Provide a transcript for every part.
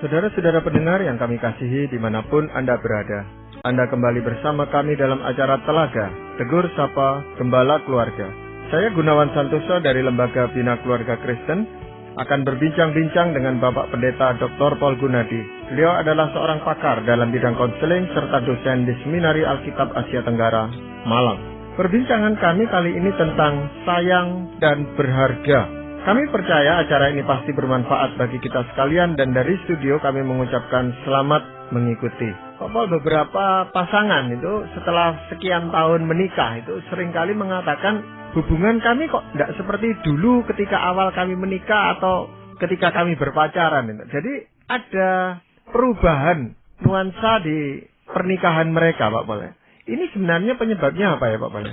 Saudara-saudara pendengar yang kami kasihi dimanapun Anda berada, Anda kembali bersama kami dalam acara Telaga, Tegur Sapa Gembala Keluarga. Saya Gunawan Santoso dari Lembaga Bina Keluarga Kristen akan berbincang-bincang dengan Bapak Pendeta Dr. Paul Gunadi. Beliau adalah seorang pakar dalam bidang konseling serta dosen di Seminari Alkitab Asia Tenggara, Malang. Perbincangan kami kali ini tentang sayang dan berharga. Kami percaya acara ini pasti bermanfaat bagi kita sekalian dan dari studio kami mengucapkan selamat mengikuti. Pak Paul, beberapa pasangan itu setelah sekian tahun menikah itu seringkali mengatakan hubungan kami kok tidak seperti dulu ketika awal kami menikah atau ketika kami berpacaran. Jadi ada perubahan nuansa di pernikahan mereka, Pak Paul. Ini sebenarnya penyebabnya apa ya, Pak Paul?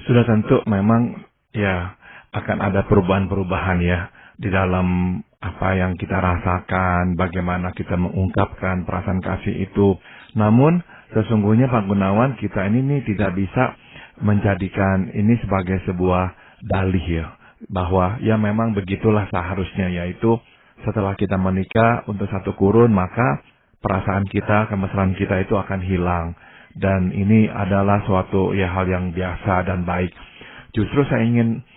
Sudah tentu memang ya akan ada perubahan-perubahan ya di dalam apa yang kita rasakan, bagaimana kita mengungkapkan perasaan kasih itu. Namun sesungguhnya Pak Gunawan, kita ini tidak bisa menjadikan ini sebagai sebuah dalih ya, bahwa ya memang begitulah seharusnya, yaitu setelah kita menikah untuk satu kurun maka perasaan kita, kemesraan kita itu akan hilang. Dan ini adalah suatu ya hal yang biasa dan baik. Justru saya ingin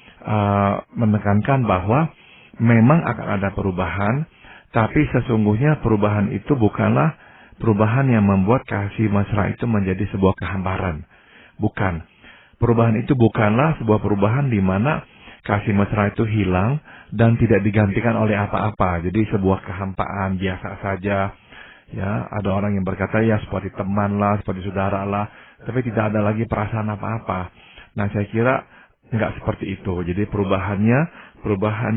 menekankan bahwa memang akan ada perubahan, tapi sesungguhnya perubahan itu bukanlah perubahan yang membuat kasih mesra itu menjadi sebuah kehamparan. Bukan. Perubahan itu bukanlah sebuah perubahan di mana kasih mesra itu hilang dan tidak digantikan oleh apa-apa. Jadi sebuah kehampaan biasa saja. Ya, ada orang yang berkata ya seperti teman lah, seperti saudara lah, tapi tidak ada lagi perasaan apa-apa. Nah, saya kira enggak seperti itu. Jadi perubahan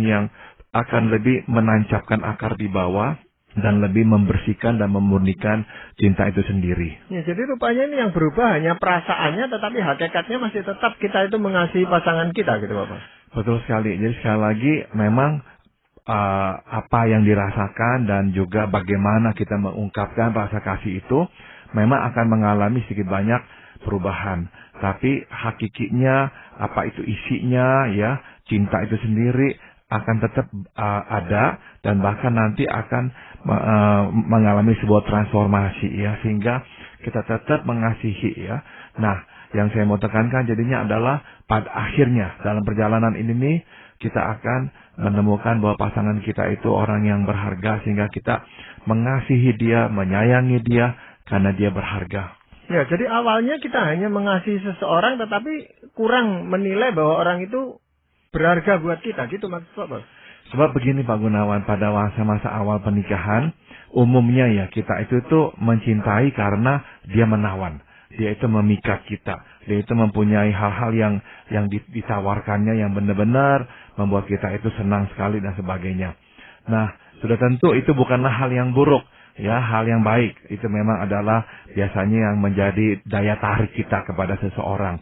yang akan lebih menancapkan akar di bawah dan lebih membersihkan dan memurnikan cinta itu sendiri. Ya, jadi rupanya ini yang berubah hanya perasaannya, tetapi hakikatnya masih tetap kita itu mengasihi pasangan kita gitu, Bapak. Betul sekali. Jadi sekali lagi memang apa yang dirasakan dan juga bagaimana kita mengungkapkan rasa kasih itu memang akan mengalami sedikit banyak perubahan. Tapi hakikinya, apa itu isinya, ya, cinta itu sendiri akan tetap ada dan bahkan nanti akan mengalami sebuah transformasi, ya, sehingga kita tetap mengasihi, ya. Nah, yang saya mau tekankan jadinya adalah pada akhirnya dalam perjalanan ini nih kita akan menemukan bahwa pasangan kita itu orang yang berharga sehingga kita mengasihi dia, menyayangi dia karena dia berharga. Ya, jadi awalnya kita hanya mengasihi seseorang tetapi kurang menilai bahwa orang itu berharga buat kita, gitu maksud Pak. Sebab begini Pak Gunawan, pada masa-masa awal pernikahan, umumnya ya kita itu tuh mencintai karena dia menawan. Dia itu memikat kita. Dia itu mempunyai hal-hal yang ditawarkannya yang benar-benar membuat kita itu senang sekali dan sebagainya. Nah, sudah tentu itu bukanlah hal yang buruk. Ya, hal yang baik itu memang adalah biasanya yang menjadi daya tarik kita kepada seseorang.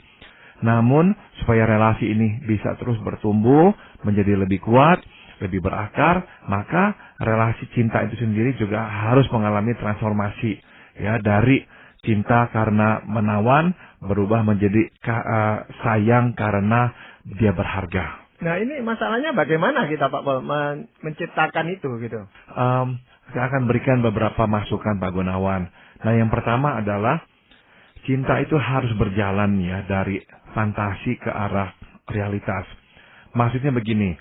Namun, supaya relasi ini bisa terus bertumbuh, menjadi lebih kuat, lebih berakar, maka relasi cinta itu sendiri juga harus mengalami transformasi. Ya, dari cinta karena menawan, berubah menjadi sayang karena dia berharga. Nah, ini masalahnya bagaimana kita Pak Paul menciptakan itu gitu? Saya akan berikan beberapa masukan Pak Gunawan. Nah, yang pertama adalah cinta itu harus berjalan ya dari fantasi ke arah realitas. Maksudnya begini,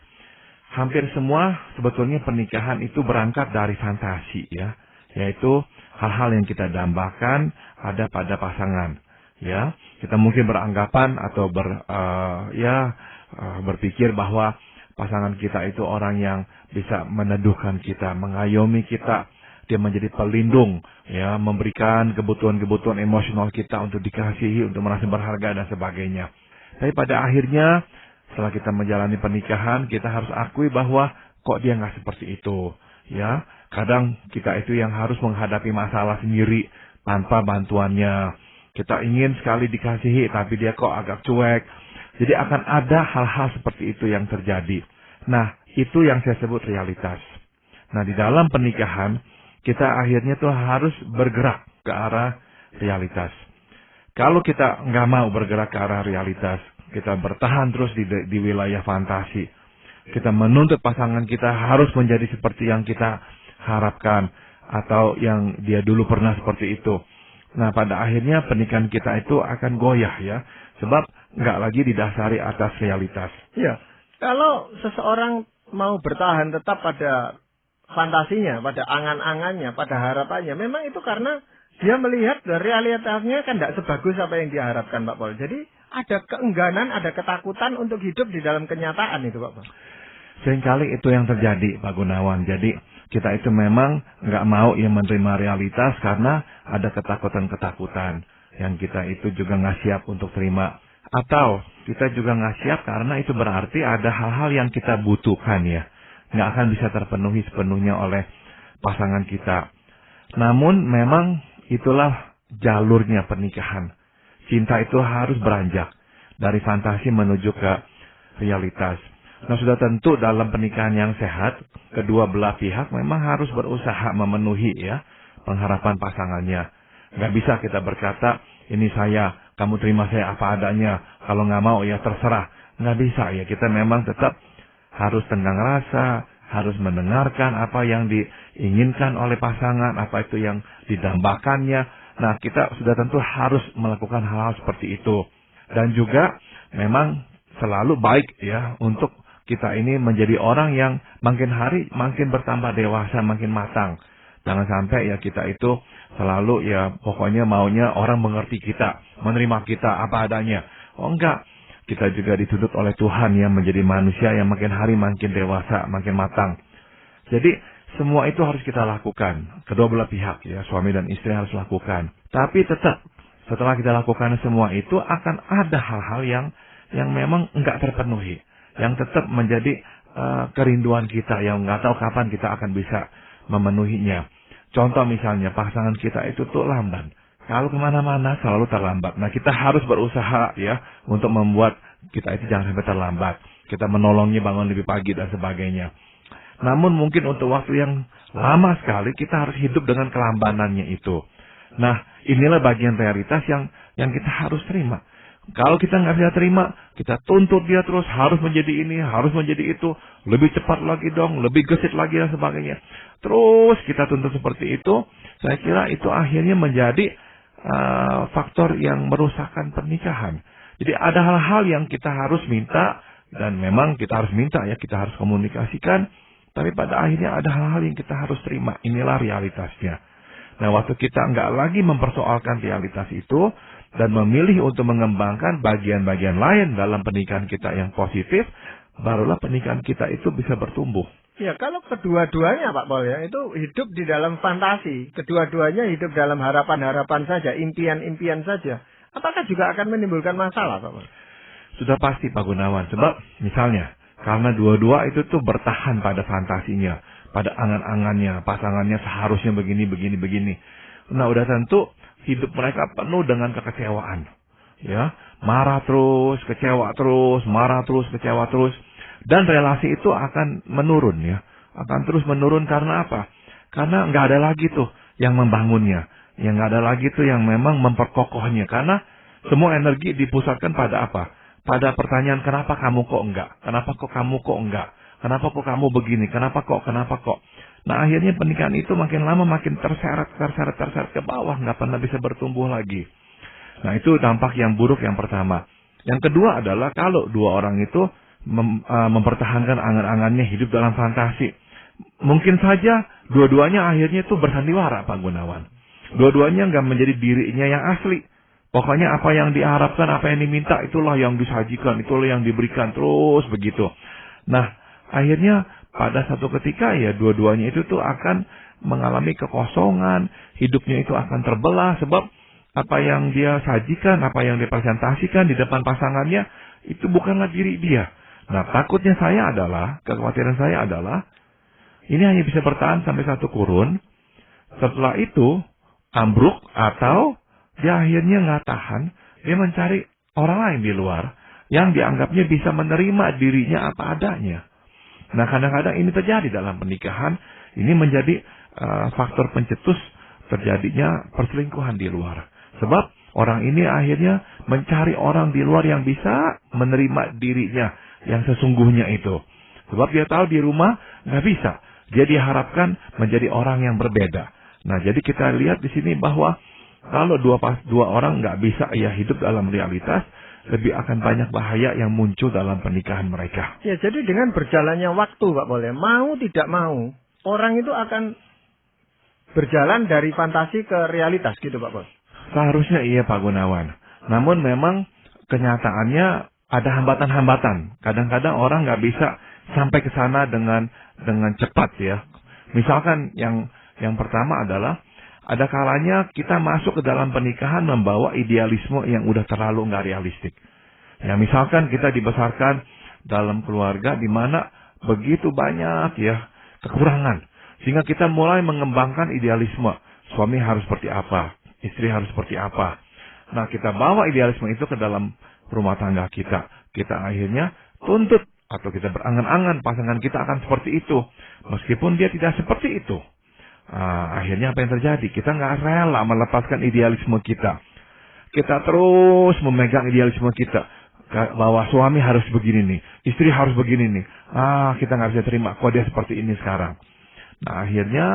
hampir semua sebetulnya pernikahan itu berangkat dari fantasi ya, yaitu hal-hal yang kita dambakan ada pada pasangan. Ya, kita mungkin beranggapan atau berpikir bahwa pasangan kita itu orang yang bisa meneduhkan kita, mengayomi kita. Dia menjadi pelindung, ya, memberikan kebutuhan-kebutuhan emosional kita untuk dikasihi, untuk merasa berharga dan sebagainya. Tapi pada akhirnya, setelah kita menjalani pernikahan, kita harus akui bahwa kok dia nggak seperti itu. Ya, kadang kita itu yang harus menghadapi masalah sendiri tanpa bantuannya. Kita ingin sekali dikasihi, tapi dia kok agak cuek. Jadi akan ada hal-hal seperti itu yang terjadi. Nah, itu yang saya sebut realitas. Nah, di dalam pernikahan, kita akhirnya tuh harus bergerak ke arah realitas. Kalau kita nggak mau bergerak ke arah realitas, kita bertahan terus di wilayah fantasi. Kita menuntut pasangan kita harus menjadi seperti yang kita harapkan. atau yang dia dulu pernah seperti itu. Nah, pada akhirnya pernikahan kita itu akan goyah ya, sebab nggak lagi didasari atas realitas. Iya, kalau seseorang mau bertahan tetap pada fantasinya, pada angan-angannya, pada harapannya, memang itu karena dia melihat realitasnya kan tidak sebagus apa yang dia harapkan, Pak Paul. Jadi ada keengganan, ada ketakutan untuk hidup di dalam kenyataan itu, Pak Paul. Seringkali itu yang terjadi, Pak Gunawan. Jadi kita itu memang nggak mau ya menerima realitas karena ada ketakutan-ketakutan yang kita itu juga nggak siap untuk terima. Atau kita juga nggak siap karena itu berarti ada hal-hal yang kita butuhkan ya. Nggak akan bisa terpenuhi sepenuhnya oleh pasangan kita. Namun memang itulah jalurnya pernikahan. Cinta itu harus beranjak dari fantasi menuju ke realitas. Nah, sudah tentu dalam pernikahan yang sehat, kedua belah pihak memang harus berusaha memenuhi ya pengharapan pasangannya. Nggak bisa kita berkata, ini saya, kamu terima saya apa adanya. Kalau nggak mau ya terserah. Nggak bisa ya, kita memang tetap harus tenggang rasa, harus mendengarkan apa yang diinginkan oleh pasangan, apa itu yang didambakannya. Nah, kita sudah tentu harus melakukan hal-hal seperti itu. Dan juga memang selalu baik ya untuk kita ini menjadi orang yang makin hari makin bertambah dewasa, makin matang. Jangan sampai ya kita itu selalu ya pokoknya maunya orang mengerti kita, menerima kita apa adanya. Oh enggak, kita juga dituntut oleh Tuhan yang menjadi manusia yang makin hari makin dewasa, makin matang. Jadi semua itu harus kita lakukan. Kedua belah pihak ya, suami dan istri harus lakukan. Tapi tetap setelah kita lakukan semua itu akan ada hal-hal yang memang enggak terpenuhi. Yang tetap menjadi kerinduan kita yang nggak tahu kapan kita akan bisa memenuhinya. Contoh misalnya pasangan kita itu tuh lamban. Kalau kemana-mana selalu terlambat. Nah, kita harus berusaha ya untuk membuat kita itu jangan sampai terlambat. Kita menolongnya bangun lebih pagi dan sebagainya. Namun mungkin untuk waktu yang lama sekali kita harus hidup dengan kelambanannya itu. Nah, inilah bagian realitas yang kita harus terima. Kalau kita nggak bisa terima, kita tuntut dia terus harus menjadi ini, harus menjadi itu, lebih cepat lagi dong, lebih gesit lagi dan sebagainya. Terus kita tuntut seperti itu, saya kira itu akhirnya menjadi faktor yang merusakkan pernikahan. Jadi ada hal-hal yang kita harus minta, dan memang kita harus minta ya, kita harus komunikasikan, tapi pada akhirnya ada hal-hal yang kita harus terima. Inilah realitasnya. Nah, waktu kita nggak lagi mempersoalkan realitas itu, dan memilih untuk mengembangkan bagian-bagian lain dalam pernikahan kita yang positif, barulah pernikahan kita itu bisa bertumbuh. Ya, kalau kedua-duanya Pak Paul ya, itu hidup di dalam fantasi. Kedua-duanya hidup dalam harapan-harapan saja, impian-impian saja. Apakah juga akan menimbulkan masalah Pak Paul? Sudah pasti Pak Gunawan. Sebab misalnya, karena dua-dua itu tuh bertahan pada fantasinya, pada angan-angannya, pasangannya seharusnya begini, begini, begini. Nah, udah tentu hidup mereka penuh dengan kekecewaan. Ya, marah terus, kecewa terus, marah terus, kecewa terus. Dan relasi itu akan menurun ya. Akan terus menurun karena apa? Karena nggak ada lagi tuh yang membangunnya. Yang nggak ada lagi tuh yang memang memperkokohnya. Karena semua energi dipusatkan pada apa? Pada pertanyaan kenapa kamu kok enggak? Kenapa kok kamu kok enggak? Kenapa kok kamu begini? Kenapa kok? Nah, akhirnya pernikahan itu makin lama makin terseret ke bawah, nggak pernah bisa bertumbuh lagi. Nah, itu dampak yang buruk yang pertama. Yang kedua adalah kalau dua orang itu mempertahankan angan-angannya hidup dalam fantasi. Mungkin saja dua-duanya akhirnya itu bersandiwara, Pak Gunawan. Dua-duanya nggak menjadi dirinya yang asli. Pokoknya apa yang diharapkan, apa yang diminta, itulah yang disajikan, itulah yang diberikan, terus begitu. Nah, akhirnya pada satu ketika ya dua-duanya itu tuh akan mengalami kekosongan, hidupnya itu akan terbelah sebab apa yang dia sajikan, apa yang dia presentasikan di depan pasangannya itu bukanlah diri dia. Nah, takutnya saya adalah, kekhawatiran saya adalah ini hanya bisa bertahan sampai satu kurun. Setelah itu ambruk atau dia akhirnya nggak tahan, dia mencari orang lain di luar yang dianggapnya bisa menerima dirinya apa adanya. Nah, kadang-kadang ini terjadi dalam pernikahan. Ini menjadi faktor pencetus terjadinya perselingkuhan di luar. Sebab orang ini akhirnya mencari orang di luar yang bisa menerima dirinya yang sesungguhnya itu. Sebab dia tahu di rumah nggak bisa. Dia diharapkan menjadi orang yang berbeda. Nah, jadi kita lihat di sini bahwa kalau dua orang nggak bisa ya hidup dalam realitas, lebih akan banyak bahaya yang muncul dalam pernikahan mereka. Ya, jadi dengan berjalannya waktu, Pak Pol, mau tidak mau, orang itu akan berjalan dari fantasi ke realitas gitu, Pak Pol. Seharusnya iya, Pak Gunawan. Namun memang kenyataannya ada hambatan-hambatan. Kadang-kadang orang nggak bisa sampai ke sana dengan cepat ya. Misalkan yang pertama adalah ada kalanya kita masuk ke dalam pernikahan membawa idealisme yang udah terlalu nggak realistik. Ya, misalkan kita dibesarkan dalam keluarga di mana begitu banyak ya kekurangan, sehingga kita mulai mengembangkan idealisme. Suami harus seperti apa, istri harus seperti apa. Nah, kita bawa idealisme itu ke dalam rumah tangga kita. Kita akhirnya tuntut atau kita berangan-angan pasangan kita akan seperti itu, meskipun dia tidak seperti itu. Akhirnya apa yang terjadi? Kita nggak rela melepaskan idealisme kita. Kita terus memegang idealisme kita bahwa suami harus begini nih, istri harus begini nih. Kita nggak bisa terima kok dia seperti ini sekarang. Nah, akhirnya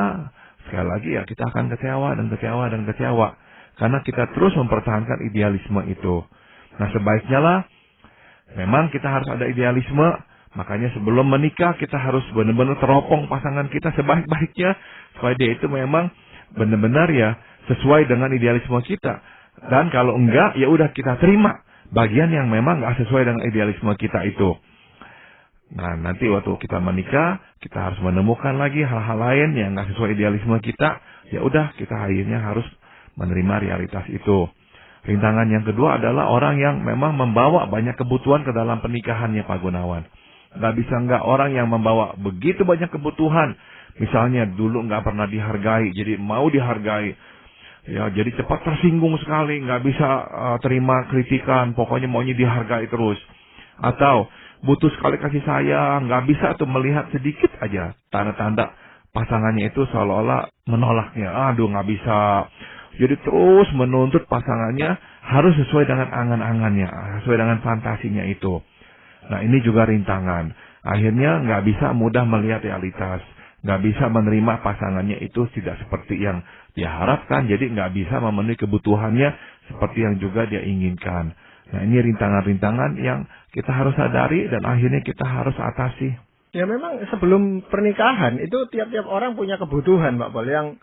sekali lagi ya kita akan kecewa karena kita terus mempertahankan idealisme itu. Nah, sebaiknya lah memang kita harus ada idealisme. Makanya sebelum menikah kita harus benar-benar teropong pasangan kita sebaik-baiknya supaya dia itu memang benar-benar ya sesuai dengan idealisme kita. Dan kalau enggak, ya udah kita terima bagian yang memang enggak sesuai dengan idealisme kita itu. Nah, nanti waktu kita menikah, kita harus menemukan lagi hal-hal lain yang enggak sesuai idealisme kita. Ya udah, kita akhirnya harus menerima realitas itu. Rintangan yang kedua adalah orang yang memang membawa banyak kebutuhan ke dalam pernikahannya, Pak Gunawan. Nggak bisa nggak orang yang membawa begitu banyak kebutuhan. Misalnya dulu nggak pernah dihargai, jadi mau dihargai. Ya, jadi cepat tersinggung sekali, nggak bisa terima kritikan, pokoknya maunya dihargai terus. Atau butuh sekali kasih sayang, nggak bisa tuh melihat sedikit aja tanda-tanda pasangannya itu seolah-olah menolaknya. Aduh, nggak bisa. Jadi terus menuntut pasangannya harus sesuai dengan angan-angannya, sesuai dengan fantasinya itu. Nah, ini juga rintangan. Akhirnya nggak bisa mudah melihat realitas. Nggak bisa menerima pasangannya itu tidak seperti yang dia harapkan. Jadi nggak bisa memenuhi kebutuhannya seperti yang juga dia inginkan. Nah, ini rintangan-rintangan yang kita harus sadari dan akhirnya kita harus atasi. Ya, memang sebelum pernikahan itu tiap-tiap orang punya kebutuhan, Pak Pol, yang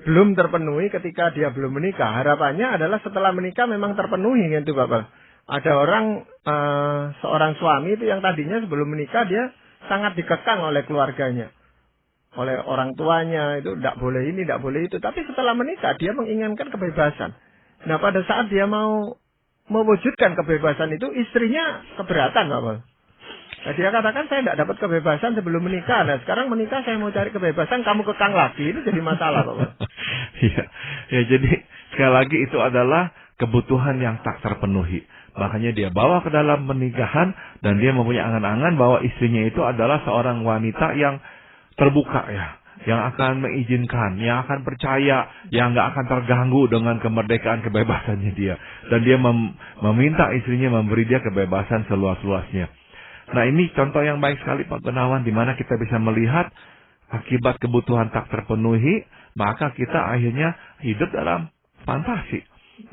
belum terpenuhi ketika dia belum menikah. Harapannya adalah setelah menikah memang terpenuhi gitu, Pak Pol. Ada orang, seorang suami itu yang tadinya sebelum menikah dia sangat dikekang oleh keluarganya. Oleh orang tuanya, itu tidak boleh ini, tidak boleh itu. Tapi setelah menikah dia menginginkan kebebasan. Nah, pada saat dia mau mewujudkan kebebasan itu, istrinya keberatan, Pak Pol. Nah, dia katakan saya tidak dapat kebebasan sebelum menikah. Nah, sekarang menikah saya mau cari kebebasan, kamu kekang lagi. Itu jadi masalah, Pak Pol. Ya, jadi sekali lagi itu adalah kebutuhan yang tak terpenuhi. Makanya dia bawa ke dalam pernikahan dan dia mempunyai angan-angan bahwa istrinya itu adalah seorang wanita yang terbuka ya, yang akan mengizinkan, yang akan percaya, yang nggak akan terganggu dengan kemerdekaan kebebasannya dia. Dan dia meminta istrinya memberi dia kebebasan seluas-luasnya. Nah, ini contoh yang baik sekali, Pak Gunawan, di mana kita bisa melihat akibat kebutuhan tak terpenuhi, maka kita akhirnya hidup dalam fantasi.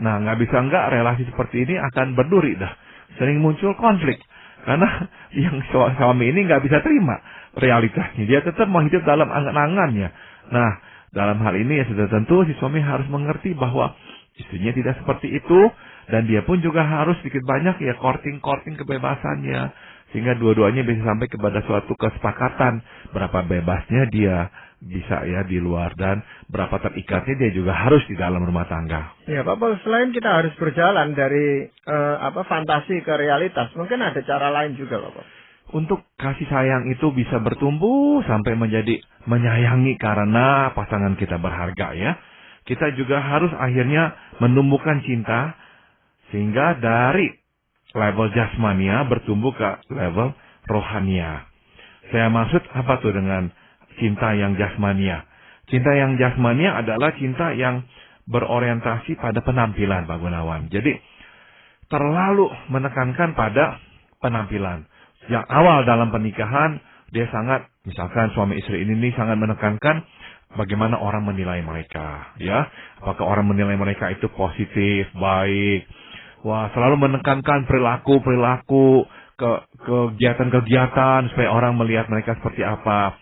Nah, nggak bisa nggak relasi seperti ini akan berduri dah. Sering muncul konflik. Karena yang suami ini nggak bisa terima realitasnya. Dia tetap mau hidup dalam angan-angannya. Nah, dalam hal ini ya sudah tentu si suami harus mengerti bahwa istrinya tidak seperti itu. Dan dia pun juga harus sedikit banyak ya courting kebebasannya. Sehingga dua-duanya bisa sampai kepada suatu kesepakatan. Berapa bebasnya dia bisa ya di luar dan berapa terikatnya dia juga harus di dalam rumah tangga. Ya, Pak Pol, selain kita harus berjalan dari fantasi ke realitas, mungkin ada cara lain juga, Pak Pol. Untuk kasih sayang itu bisa bertumbuh sampai menjadi menyayangi karena pasangan kita berharga ya. Kita juga harus akhirnya menumbuhkan cinta sehingga dari level jasmania bertumbuh ke level rohania. Saya maksud apa tuh dengan cinta yang jasmania? Cinta yang jasmania adalah cinta yang berorientasi pada penampilan, Pak Gunawan. Jadi terlalu menekankan pada penampilan. Yang awal dalam pernikahan dia sangat, misalkan suami istri ini nih sangat menekankan bagaimana orang menilai mereka, ya. Apakah orang menilai mereka itu positif, baik. Wah, selalu menekankan perilaku, kegiatan-kegiatan supaya orang melihat mereka seperti apa.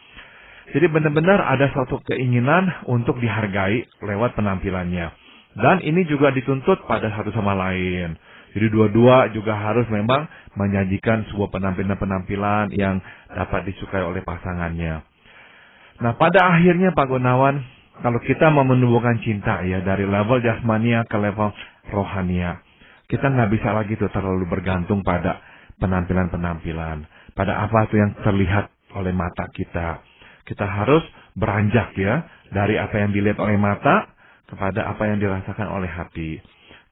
Jadi benar-benar ada suatu keinginan untuk dihargai lewat penampilannya. Dan ini juga dituntut pada satu sama lain. Jadi dua-dua juga harus memang menyajikan sebuah penampilan-penampilan yang dapat disukai oleh pasangannya. Nah, pada akhirnya Pak Gunawan, kalau kita mau menumbuhkan cinta ya dari level jasmania ke level rohania, kita nggak bisa lagi tuh terlalu bergantung pada penampilan-penampilan, pada apa tuh yang terlihat oleh mata kita. Kita harus beranjak ya dari apa yang dilihat oleh mata kepada apa yang dirasakan oleh hati.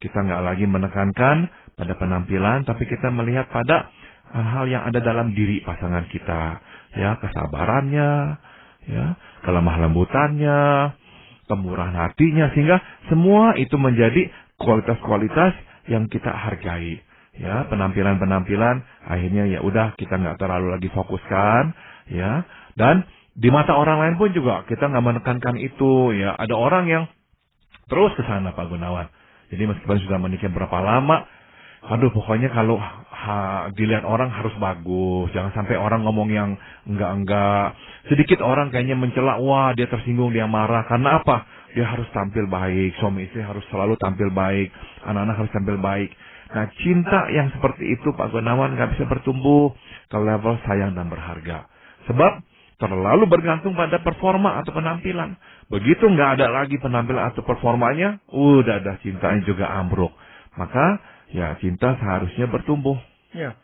Kita nggak lagi menekankan pada penampilan, tapi kita melihat pada hal-hal yang ada dalam diri pasangan kita, ya, kesabarannya, ya, kelemah lembutannya, kemurahan hatinya, sehingga semua itu menjadi kualitas-kualitas yang kita hargai. Ya, penampilan-penampilan akhirnya ya udah kita nggak terlalu lagi fokuskan, ya, dan di mata orang lain pun juga kita nggak menekankan itu, ya. Ada orang yang terus ke sana Pak Gunawan. Jadi meskipun sudah menikah berapa lama, aduh pokoknya kalau dilihat orang harus bagus. Jangan sampai orang ngomong yang enggak-enggak. Sedikit orang kayaknya mencela, wah dia tersinggung, dia marah. Karena apa? Dia harus tampil baik. Suami istri harus selalu tampil baik. Anak-anak harus tampil baik. Nah, cinta yang seperti itu Pak Gunawan nggak bisa bertumbuh ke level sayang dan berharga. Sebab terlalu bergantung pada performa atau penampilan. Begitu nggak ada lagi penampilan atau performanya, udah ada cintanya juga ambruk. Maka ya cinta seharusnya bertumbuh. Ya.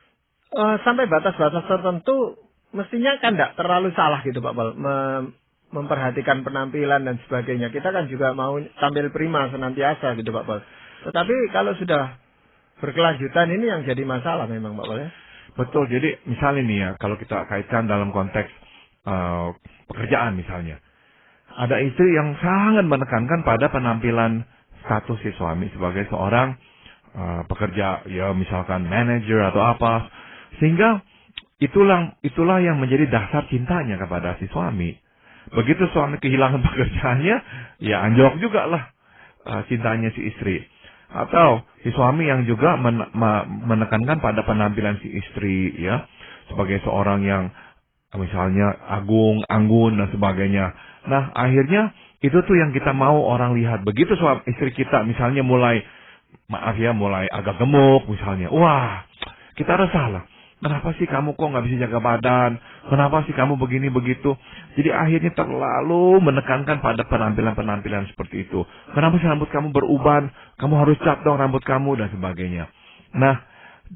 Sampai batas-batas tertentu mestinya kan nggak terlalu salah gitu Pak Pal. Memperhatikan penampilan dan sebagainya. Kita kan juga mau tampil prima senantiasa gitu Pak Pal. Tetapi kalau sudah berkelanjutan ini yang jadi masalah memang Pak Pal ya. Betul. Jadi misalnya nih ya, kalau kita kaitkan dalam konteks pekerjaan misalnya. Ada istri yang sangat menekankan pada penampilan status si suami sebagai seorang pekerja, ya misalkan manajer atau apa. Sehingga itulah yang menjadi dasar cintanya kepada si suami. Begitu suami kehilangan pekerjaannya, ya anjlok juga lah cintanya si istri. Atau si suami yang juga menekankan pada penampilan si istri, ya, sebagai seorang yang misalnya anggun dan sebagainya. Nah, akhirnya itu tuh yang kita mau orang lihat. Begitu suami istri kita misalnya mulai agak gemuk misalnya. Wah, kita resah lah. Kenapa sih kamu kok nggak bisa jaga badan? Kenapa sih kamu begini begitu? Jadi akhirnya terlalu menekankan pada penampilan-penampilan seperti itu. Kenapa sih rambut kamu beruban? Kamu harus cat dong rambut kamu dan sebagainya. Nah,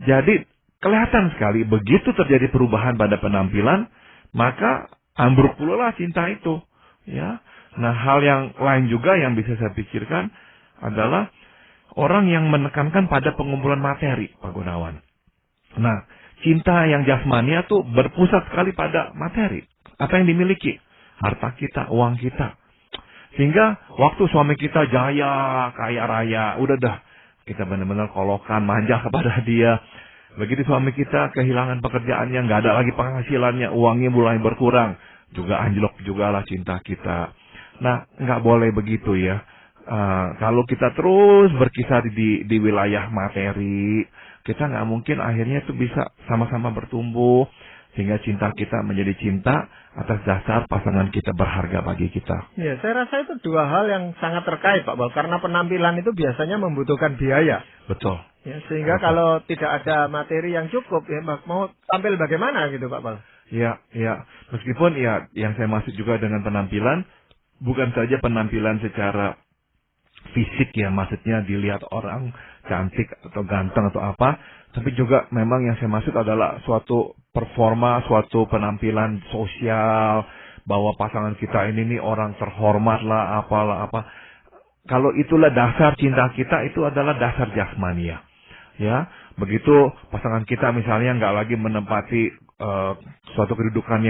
jadi kelihatan sekali begitu terjadi perubahan pada penampilan, maka ambruk pula lah cinta itu. Ya, nah hal yang lain juga yang bisa saya pikirkan adalah orang yang menekankan pada pengumpulan materi, Pak Gunawan. Nah, cinta yang jasmania tuh berpusat sekali pada materi. Apa yang dimiliki? Harta kita, uang kita. Sehingga waktu suami kita jaya, kaya raya, udah dah kita benar-benar kolokan, manja kepada dia. Begitu suami kita kehilangan pekerjaannya, nggak ada lagi penghasilannya, uangnya mulai berkurang. Juga anjlok juga lah cinta kita. Nah, nggak boleh begitu ya. Kalau kita terus berkisar di wilayah materi, kita nggak mungkin akhirnya itu bisa sama-sama bertumbuh. Sehingga cinta kita menjadi cinta atas dasar pasangan kita berharga bagi kita. Ya, saya rasa itu dua hal yang sangat terkait Pak Bal. Karena penampilan itu biasanya membutuhkan biaya. Betul. Ya, sehingga betul. Kalau tidak ada materi yang cukup, ya mau tampil bagaimana gitu Pak Bal? Ya. Meskipun ya yang saya maksud juga dengan penampilan, bukan saja penampilan secara fisik ya, maksudnya dilihat orang cantik atau ganteng atau apa, tapi juga memang yang saya maksud adalah suatu performa, suatu penampilan sosial, bahwa pasangan kita ini nih orang terhormat lah, apalah apa. Kalau itulah dasar cinta kita, itu adalah dasar jasmania. Ya, begitu pasangan kita misalnya nggak lagi menempati suatu kedudukan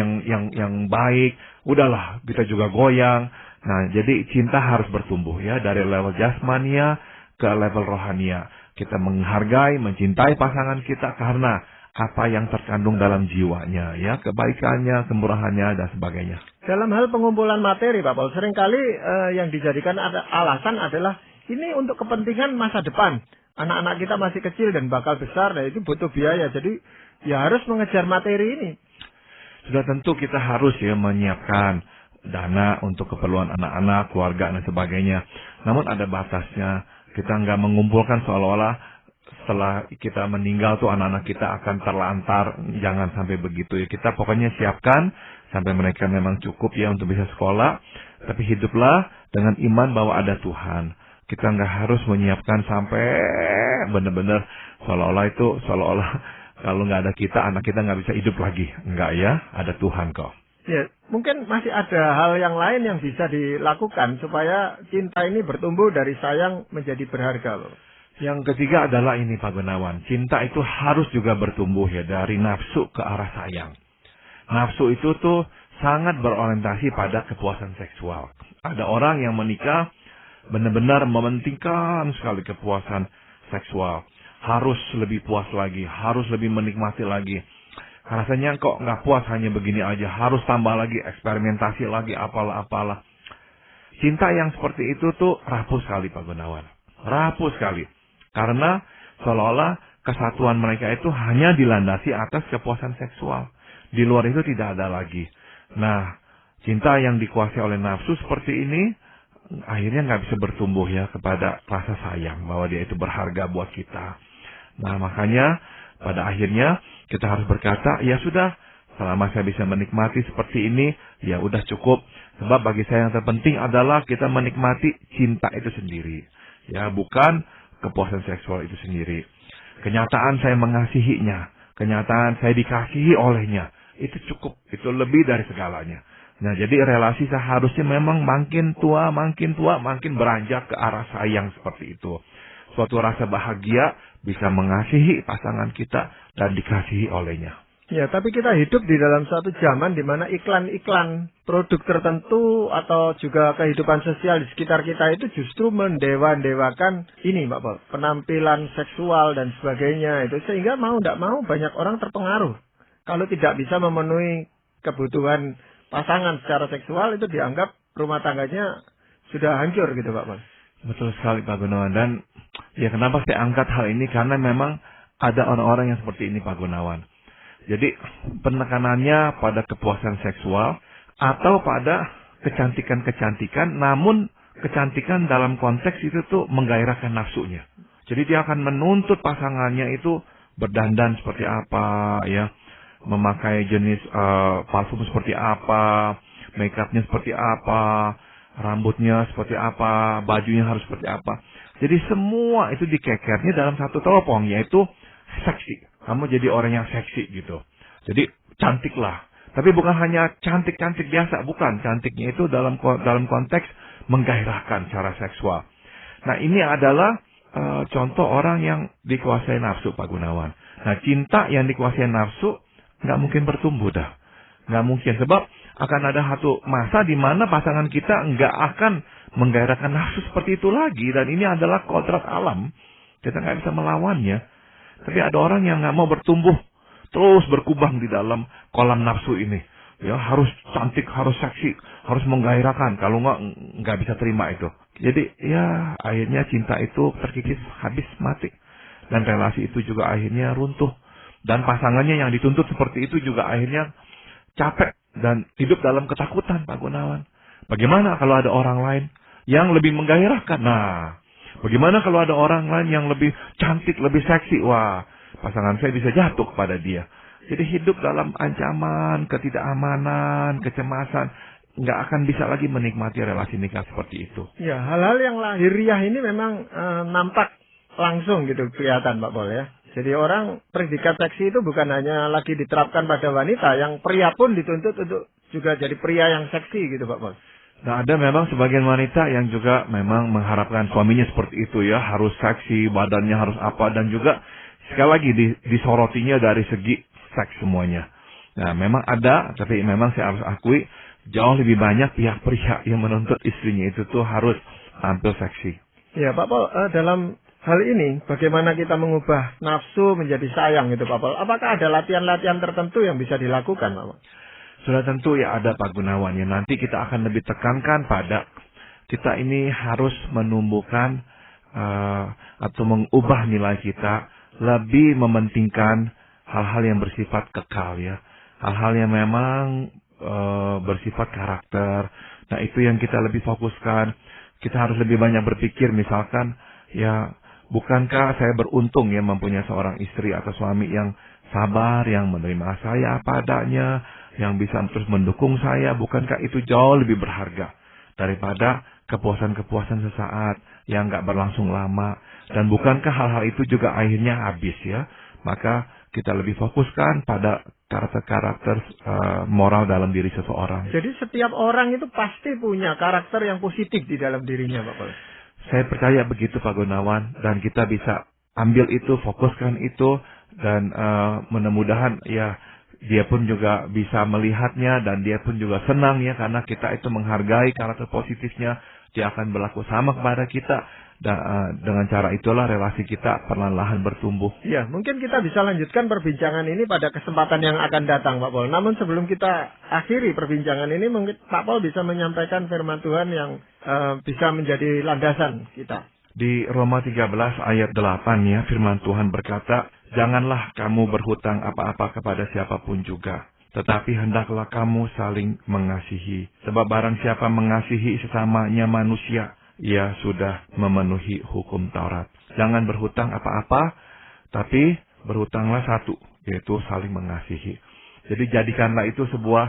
yang baik, udahlah kita juga goyang. Nah, jadi cinta harus bertumbuh ya dari level jasmania ke level rohania. Kita menghargai, mencintai pasangan kita karena apa yang terkandung dalam jiwanya, ya, kebaikannya, kemurahannya, dan sebagainya. Dalam hal pengumpulan materi, Pak Paul, seringkali yang dijadikan alasan adalah ini untuk kepentingan masa depan. Anak-anak kita masih kecil dan bakal besar, nah itu butuh biaya. Jadi ya harus mengejar materi ini. Sudah tentu kita harus ya menyiapkan dana untuk keperluan anak-anak, keluarga, dan sebagainya. Namun ada batasnya. Kita nggak mengumpulkan seolah-olah setelah kita meninggal tuh anak-anak kita akan terlantar. Jangan sampai begitu ya. Kita pokoknya siapkan sampai mereka memang cukup ya untuk bisa sekolah. Tapi hiduplah dengan iman bahwa ada Tuhan. Kita nggak harus menyiapkan sampai benar-benar seolah-olah kalau nggak ada kita, anak kita nggak bisa hidup lagi. Enggak ya, ada Tuhan kok. Ya, mungkin masih ada hal yang lain yang bisa dilakukan supaya cinta ini bertumbuh dari sayang menjadi berharga loh. Yang ketiga adalah ini Pak Gunawan. Cinta itu harus juga bertumbuh ya dari nafsu ke arah sayang. Nafsu itu tuh sangat berorientasi pada kepuasan seksual. Ada orang yang menikah benar-benar mementingkan sekali kepuasan seksual. Harus lebih puas lagi, harus lebih menikmati lagi. Rasanya kok nggak puas hanya begini aja, harus tambah lagi, eksperimentasi lagi, apalah. Cinta yang seperti itu tuh rapuh sekali Pak Gunawan. Rapuh sekali. Karena seolah-olah kesatuan mereka itu hanya dilandasi atas kepuasan seksual. Di luar itu tidak ada lagi. Nah, cinta yang dikuasai oleh nafsu seperti ini, akhirnya nggak bisa bertumbuh ya kepada rasa sayang bahwa dia itu berharga buat kita. Nah makanya pada akhirnya kita harus berkata, ya sudah, selama saya bisa menikmati seperti ini, ya udah cukup. Sebab bagi saya yang terpenting adalah kita menikmati cinta itu sendiri, ya bukan kepuasan seksual itu sendiri. Kenyataan saya mengasihinya, kenyataan saya dikasihi olehnya, itu cukup, itu lebih dari segalanya. Nah, jadi relasi seharusnya memang makin tua, makin beranjak ke arah sayang seperti itu. Suatu rasa bahagia bisa mengasihi pasangan kita dan dikasihi olehnya. Ya, tapi kita hidup di dalam suatu zaman di mana iklan-iklan produk tertentu atau juga kehidupan sosial di sekitar kita itu justru mendewa-dewakan ini, Mbak Paul, penampilan seksual dan sebagainya itu, sehingga mau tidak mau banyak orang terpengaruh. Kalau tidak bisa memenuhi kebutuhan pasangan secara seksual itu dianggap rumah tangganya sudah hancur gitu Pak Paul. Betul sekali Pak Gunawan. Dan ya kenapa saya angkat hal ini, karena memang ada orang-orang yang seperti ini Pak Gunawan. Jadi penekanannya pada kepuasan seksual atau pada kecantikan-kecantikan, namun kecantikan dalam konteks itu tuh menggairahkan nafsunya. Jadi dia akan menuntut pasangannya itu berdandan seperti apa ya, memakai jenis parfum seperti apa, makeupnya seperti apa, rambutnya seperti apa, bajunya harus seperti apa. Jadi semua itu dikekernya dalam satu teropong, yaitu seksi. Kamu jadi orang yang seksi gitu. Jadi cantiklah. Tapi bukan hanya cantik-cantik biasa, bukan. Cantiknya itu dalam konteks menggairahkan secara seksual. Nah ini adalah contoh orang yang dikuasai nafsu Pak Gunawan. Nah cinta yang dikuasai nafsu nggak mungkin bertumbuh dah. Nggak mungkin. Sebab akan ada satu masa di mana pasangan kita nggak akan menggairahkan nafsu seperti itu lagi. Dan ini adalah kodrat alam. Kita nggak bisa melawannya. Tapi ada orang yang nggak mau bertumbuh. Terus berkubang di dalam kolam nafsu ini. Ya, harus cantik, harus seksi, harus menggairahkan. Kalau nggak bisa terima itu. Jadi ya akhirnya cinta itu terkikis, habis, mati. Dan relasi itu juga akhirnya runtuh. Dan pasangannya yang dituntut seperti itu juga akhirnya capek dan hidup dalam ketakutan Pak Gunawan. Bagaimana kalau ada orang lain yang lebih menggairahkan? Nah, bagaimana kalau ada orang lain yang lebih cantik, lebih seksi? Wah, pasangan saya bisa jatuh kepada dia. Jadi hidup dalam ancaman, ketidakamanan, kecemasan. Nggak akan bisa lagi menikmati relasi nikah seperti itu. Ya, hal-hal yang lahiriah ini memang nampak langsung gitu kelihatan Pak Paul ya. Jadi orang predikat seksi itu bukan hanya lagi diterapkan pada wanita, yang pria pun dituntut untuk juga jadi pria yang seksi gitu Pak Paul. Nah ada memang sebagian wanita yang juga memang mengharapkan suaminya seperti itu ya, harus seksi, badannya harus apa, dan juga sekali lagi disorotinya dari segi seks semuanya. Nah memang ada, tapi memang saya harus akui jauh lebih banyak pihak-pihak yang menuntut istrinya itu tuh harus tampil seksi. Ya Pak Paul, dalam hal ini, bagaimana kita mengubah nafsu menjadi sayang itu Pak Pol? Apakah ada latihan-latihan tertentu yang bisa dilakukan Pak Pol? Sudah tentu ya ada Pak Gunawan ya. Nanti kita akan lebih tekankan pada kita ini harus menumbuhkan atau mengubah nilai kita, lebih mementingkan hal-hal yang bersifat kekal ya. Hal-hal yang memang bersifat karakter. Nah itu yang kita lebih fokuskan. Kita harus lebih banyak berpikir misalkan ya, bukankah saya beruntung ya mempunyai seorang istri atau suami yang sabar, yang menerima saya apa adanya, yang bisa terus mendukung saya. Bukankah itu jauh lebih berharga daripada kepuasan-kepuasan sesaat yang nggak berlangsung lama. Dan bukankah hal-hal itu juga akhirnya habis ya. Maka kita lebih fokuskan pada karakter-karakter moral dalam diri seseorang. Jadi setiap orang itu pasti punya karakter yang positif di dalam dirinya Pak Pol. Saya percaya begitu Pak Gunawan, dan kita bisa ambil itu, fokuskan itu, dan mudah-mudahan ya dia pun juga bisa melihatnya dan dia pun juga senang ya, karena kita itu menghargai karakter positifnya. Dia akan berlaku sama kepada kita. Dengan cara itulah relasi kita perlahan-lahan bertumbuh. Ya, mungkin kita bisa lanjutkan perbincangan ini pada kesempatan yang akan datang Pak Pol. Namun sebelum kita akhiri perbincangan ini, mungkin Pak Pol bisa menyampaikan firman Tuhan yang bisa menjadi landasan kita. Di Roma 13 ayat 8 ya, firman Tuhan berkata, "Janganlah kamu berhutang apa-apa kepada siapapun juga, tetapi hendaklah kamu saling mengasihi. Sebab barang siapa mengasihi sesamanya manusia, ia sudah memenuhi hukum Taurat." Jangan berhutang apa-apa, tapi berhutanglah satu, yaitu saling mengasihi. Jadi jadikanlah itu sebuah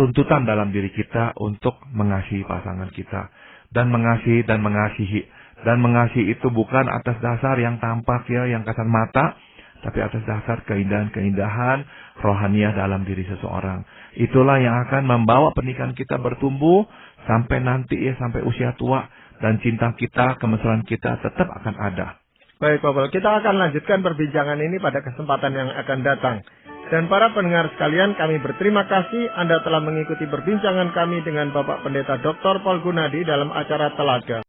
tuntutan dalam diri kita untuk mengasihi pasangan kita. Dan mengasihi dan mengasihi. Dan mengasihi itu bukan atas dasar yang tampak ya, yang kasat mata, tapi atas dasar keindahan-keindahan rohaniah dalam diri seseorang. Itulah yang akan membawa pernikahan kita bertumbuh sampai nanti ya, sampai usia tua. Dan cinta kita, kemesraan kita tetap akan ada. Baik Pak Pol, kita akan lanjutkan perbincangan ini pada kesempatan yang akan datang. Dan para pendengar sekalian, kami berterima kasih Anda telah mengikuti perbincangan kami dengan Bapak Pendeta Dr. Paul Gunadi dalam acara Telaga.